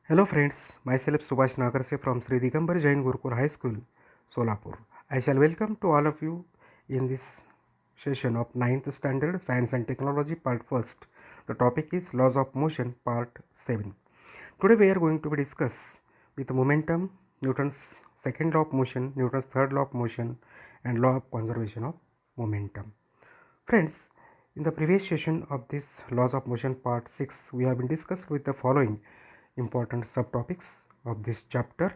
Hello friends, myself Subhash Nagarse from Sri Digambar Jain Gurukul High School, Solapur. I shall welcome to all of you in this session of 9th Standard Science and Technology Part 1st. The topic is Laws of Motion Part 7. Today we are going to discuss with momentum, Newton's second law of motion, Newton's third law of motion and law of conservation of momentum. Friends, in the previous session of this laws of motion part 6, we have been discussed with the following important subtopics of this chapter,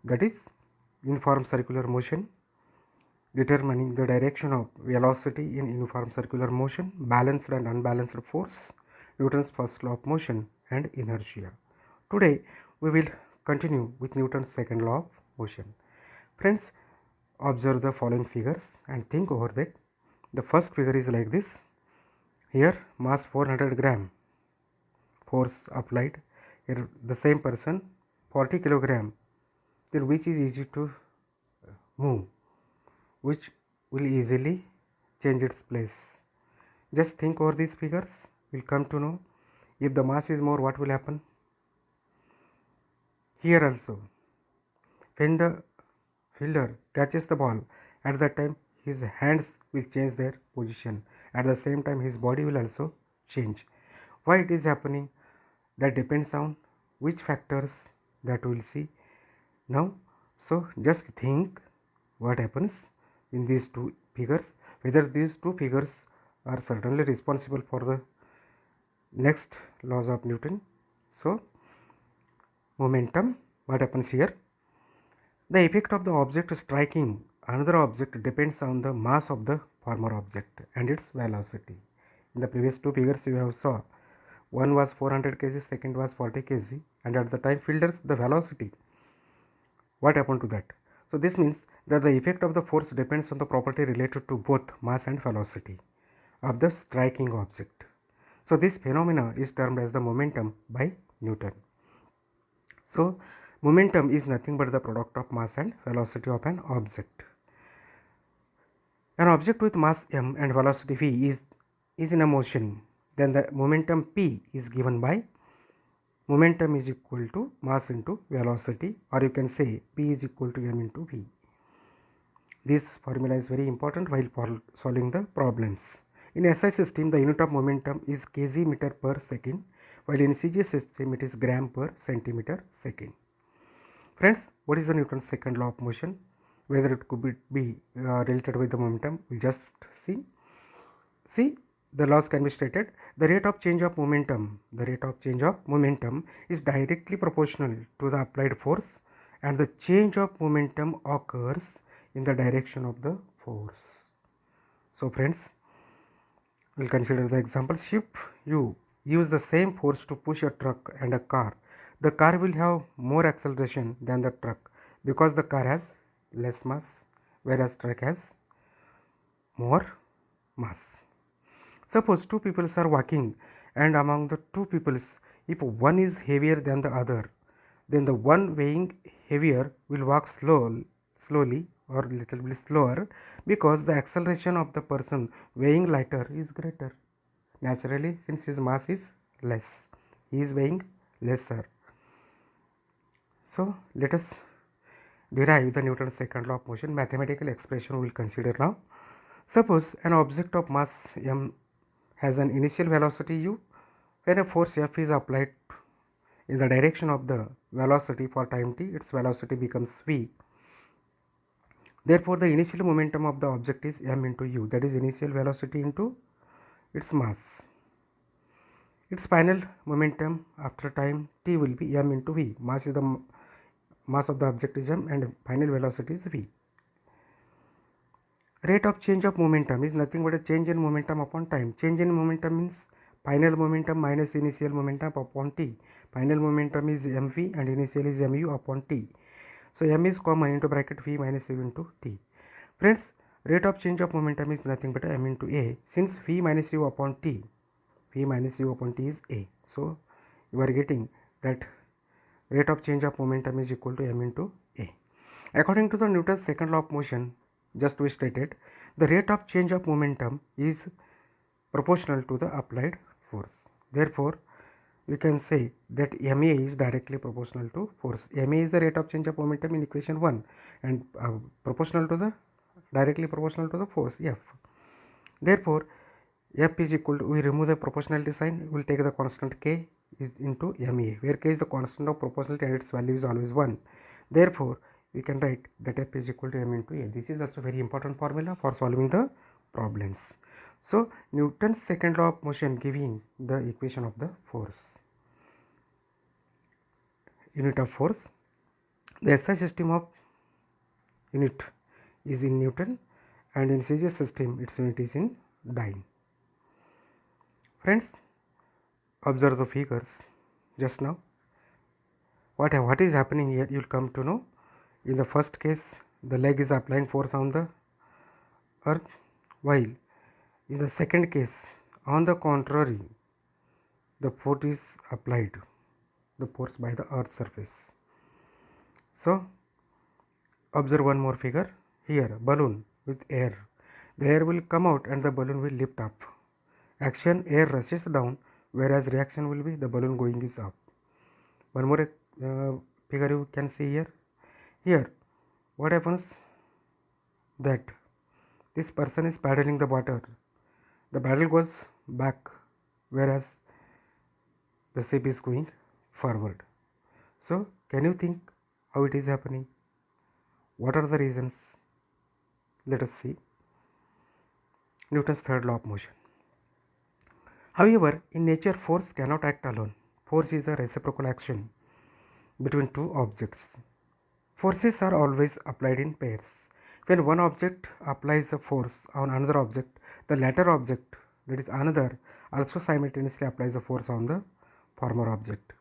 that is uniform circular motion, determining the direction of velocity in uniform circular motion, balanced and unbalanced force, Newton's first law of motion and inertia. Today we will continue with Newton's second law of motion. Friends, observe the following figures and think over that. The first figure is like this. Here mass 400 gram, force applied. Here the same person 40 kilogram, then which is easy to move, which will easily change its place. Just think over these figures, we'll come to know. If the mass is more, what will happen? Here also, when the fielder catches the ball, at that time his hands will change their position. At the same time his body will also change. Why it is happening? That depends on which factors that we will see now. So just think what happens in these two figures, whether these two figures are certainly responsible for the next laws of Newton. So momentum, what happens here? The effect of the object striking another object depends on the mass of the former object and its velocity. In the previous two figures you have saw, one was 400 kg, second was 40 kg, and at the time fielders the velocity. What happened to that? So this means that the effect of the force depends on the property related to both mass and velocity of the striking object. So this phenomena is termed as the momentum by Newton. So momentum is nothing but the product of mass and velocity of an object. An object with mass m and velocity v is in a motion, then the momentum p is given by momentum is equal to mass into velocity, or you can say p is equal to m into v. This formula is very important while solving the problems. In SI system, the unit of momentum is kg meter per second, while in CG system it is gram per centimeter second. Friends, what is the Newton's second law of motion? Whether it could be related with the momentum, we'll just see. See, the laws can be stated. The rate of change of momentum is directly proportional to the applied force, and the change of momentum occurs in the direction of the force. So friends, we'll consider the example. If you use the same force to push a truck and a car, the car will have more acceleration than the truck because the car has less mass, whereas truck has more mass. Suppose two people are walking, and among the two people, if one is heavier than the other, then the one weighing heavier will walk slowly or little bit slower because the acceleration of the person weighing lighter is greater. Naturally, since his mass is less, he is weighing lesser. So let us derive the Newton's second law of motion. Mathematical expression we will consider now. Suppose an object of mass m has an initial velocity u. When a force F is applied in the direction of the velocity for time t, its velocity becomes v. Therefore, the initial momentum of the object is m into u, that is initial velocity into its mass. Its final momentum after time t will be m into v. Mass is the mass of the object is m and final velocity is v. Rate of change of momentum is nothing but a change in momentum upon time. Change in momentum means final momentum minus initial momentum upon t. Final momentum is mv and initial is mu upon t. So m is common into bracket v minus u into t. Friends, rate of change of momentum is nothing but m into a. Since v minus u upon t is a. So you are getting that rate of change of momentum is equal to m into a. According to the Newton's second law of motion, just we stated, the rate of change of momentum is proportional to the applied force. Therefore, we can say that ma is directly proportional to force. Ma is the rate of change of momentum in equation 1 and proportional to the directly proportional to the force F. Therefore, F is equal to, we remove the proportionality sign, we will take the constant K is into ma, where K is the constant of proportionality and its value is always 1. Therefore, we can write that F is equal to m into a. This is also very important formula for solving the problems. So, Newton's second law of motion giving the equation of the force. Unit of force. The SI system of unit is in Newton and in CGS system its unit is in dyne. Friends, observe the figures just now. What is happening here, you will come to know. In the first case, the leg is applying force on the earth, while in the second case, on the contrary, the force is applied, the force by the earth surface. So, observe one more figure here, balloon with air. The air will come out and the balloon will lift up. Action, air rushes down, whereas reaction will be the balloon going is up. One more figure you can see here. Here, what happens that this person is paddling the water. The paddle goes back, whereas the ship is going forward. So, can you think how it is happening? What are the reasons? Let us see. Newton's third law of motion. However, in nature, force cannot act alone. Force is a reciprocal action between two objects. Forces are always applied in pairs. When one object applies a force on another object, the latter object, that is another, also simultaneously applies a force on the former object.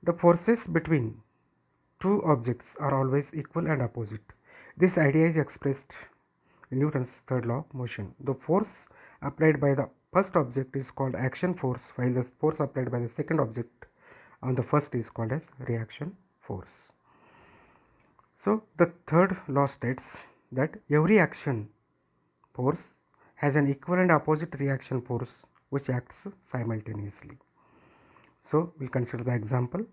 The forces between two objects are always equal and opposite. This idea is expressed in Newton's third law of motion. The force applied by the first object is called action force, while the force applied by the second object on the first is called as reaction force. So, the third law states that every action force has an equal and opposite reaction force which acts simultaneously. So, we will consider the example.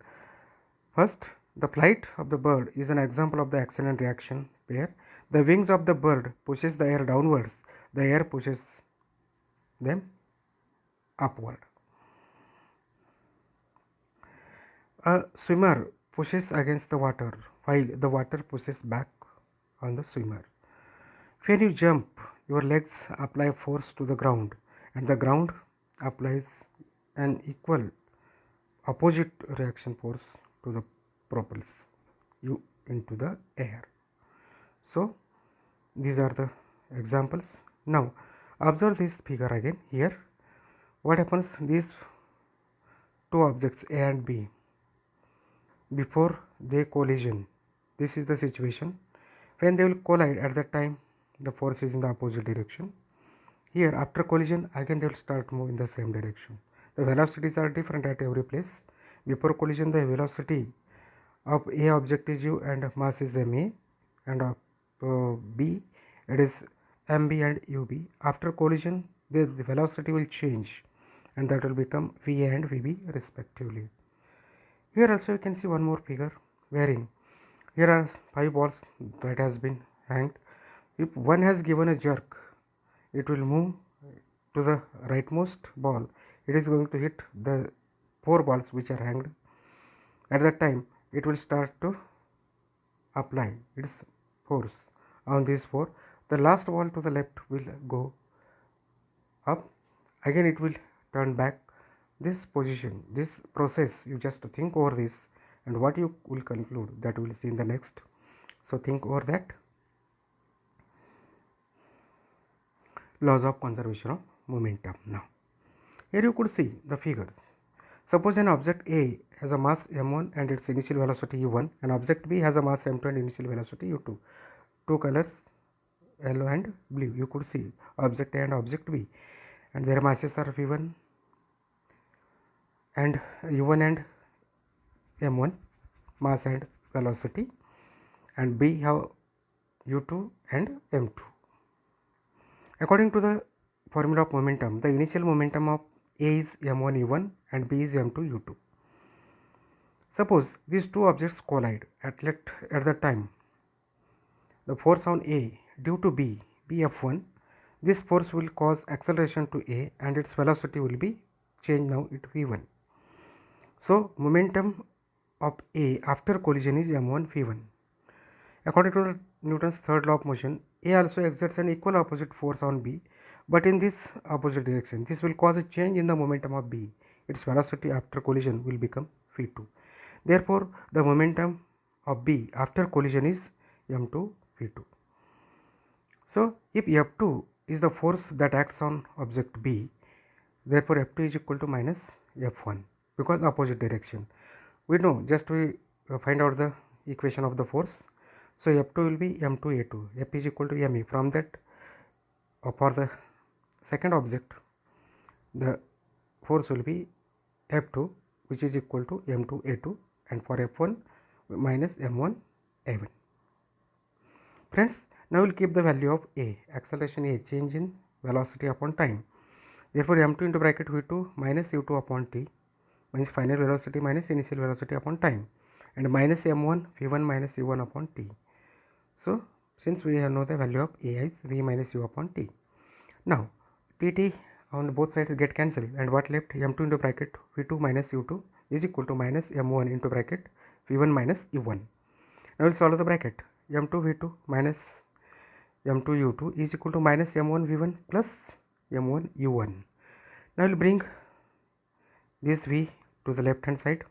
First, the flight of the bird is an example of the action and reaction pair. The wings of the bird pushes the air downwards, the air pushes them upward. A swimmer pushes against the water while the water pushes back on the swimmer. When you jump, your legs apply force to the ground and the ground applies an equal opposite reaction force to the propels you into the air. So, these are the examples. Now, observe this figure again here. What happens, these two objects A and B, before they collision, this is the situation. When they will collide, at that time the force is in the opposite direction. Here, after collision, again they will start move in the same direction. The velocities are different at every place. Before collision, the velocity of A object is u and mass is ma, and of B it is mb and ub. After collision, the velocity will change and that will become va and vb respectively. Here also you can see one more figure wherein here are 5 balls that has been hanged. If one has given a jerk, it will move to the rightmost ball. It is going to hit the 4 balls which are hanged. At that time, it will start to apply its force on these 4. The last ball to the left will go up. Again, it will turn back. This position, this process, you just think over this, and what you will conclude, that we will see in the next. So, think over that. Laws of conservation of momentum. Now, here you could see the figures. Suppose an object A has a mass m1 and its initial velocity u1, and object B has a mass m2 and initial velocity u2. Two colors, yellow and blue. You could see object A and object B, and their masses are v1 and u1 and m1, mass and velocity, and B have u2 and m2. According to the formula of momentum, the initial momentum of A is m1 u1 and B is m2 u2. Suppose these two objects collide at the time the force on A due to B F1, this force will cause acceleration to A and its velocity will be changed now it v1. So momentum of A after collision is m1 v1. According to Newton's third law of motion, A also exerts an equal opposite force on B, but in this opposite direction. This will cause a change in the momentum of B. Its velocity after collision will become v2. Therefore, the momentum of B after collision is m2 v2. So, if F2 is the force that acts on object B, therefore F2 is equal to minus F1 because opposite direction. We know, just we find out the equation of the force. So, F2 will be m2a2, F is equal to me. From that, for the second object, the force will be F2, which is equal to m2a2, and for F1 minus m1a1. Friends, now we will keep the value of A, acceleration A, change in velocity upon time. Therefore, m2 into bracket v2 minus u2 upon t means final velocity minus initial velocity upon time, and minus m1 v1 minus u1 upon t. So, since we know the value of A is v minus u upon t. Now, tt on both sides get cancelled, and what left? m2 into bracket v2 minus u2 is equal to minus m1 into bracket v1 minus u1. Now, we will solve the bracket. m2 v2 minus m2 u2 is equal to minus m1 v1 plus m1 u1. Now, we will bring this v to the left hand side.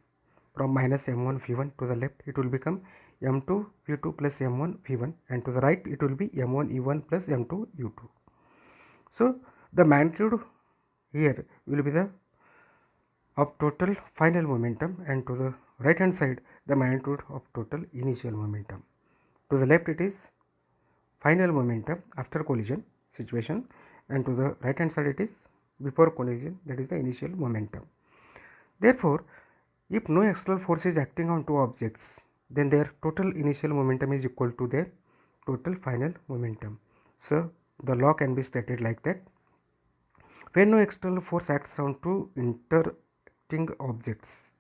From minus m1 v1 to the left, it will become m2 v2 plus m1 v1, and to the right it will be m1 u1 plus m2 u2. So, the magnitude here will be the of total final momentum, and to the right hand side the magnitude of total initial momentum. To the left it is final momentum after collision situation, and to the right hand side it is before collision, that is the initial momentum. Therefore, if no external force is acting on two objects, then their total initial momentum is equal to their total final momentum. So, the law can be stated like that: when no external force acts on two interacting objects,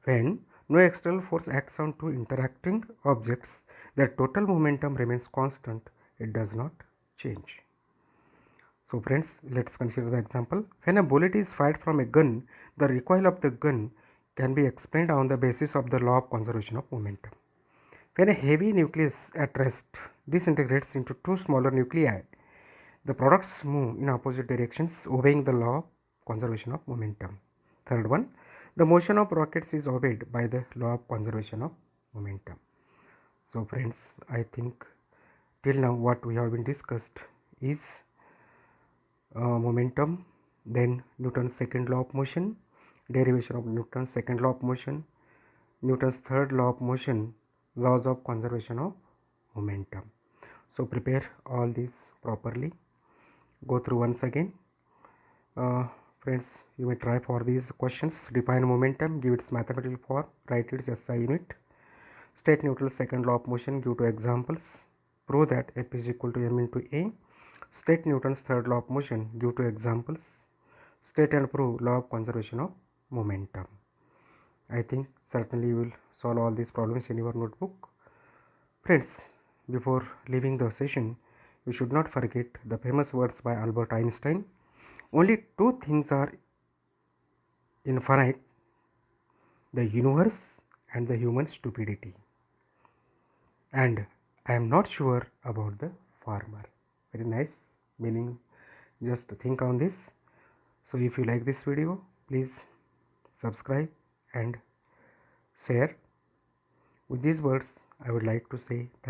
when no external force acts on two interacting objects, their total momentum remains constant, it does not change. So friends, let us consider the example. When a bullet is fired from a gun, the recoil of the gun can be explained on the basis of the law of conservation of momentum. When a heavy nucleus at rest disintegrates into two smaller nuclei, the products move in opposite directions obeying the law of conservation of momentum. Third one, the motion of rockets is obeyed by the law of conservation of momentum. So friends, I think till now what we have been discussed is momentum, then Newton's second law of motion, derivation of Newton's second law of motion, Newton's third law of motion, laws of conservation of momentum. So prepare all these properly, go through once again. Friends, you may try for these questions. Define momentum, give its mathematical form, write its SI unit. State Newton's second law of motion, give two examples. Prove that F is equal to m into A. State Newton's third law of motion, give two examples. State and prove law of conservation of momentum. I think certainly you will solve all these problems in your notebook. Friends, before leaving the session, you should not forget the famous words by Albert Einstein: only two things are infinite, the universe and the human stupidity. And I am not sure about the farmer. Very nice meaning, just think on this. So if you like this video, please subscribe and share. With these words, I would like to say thank you.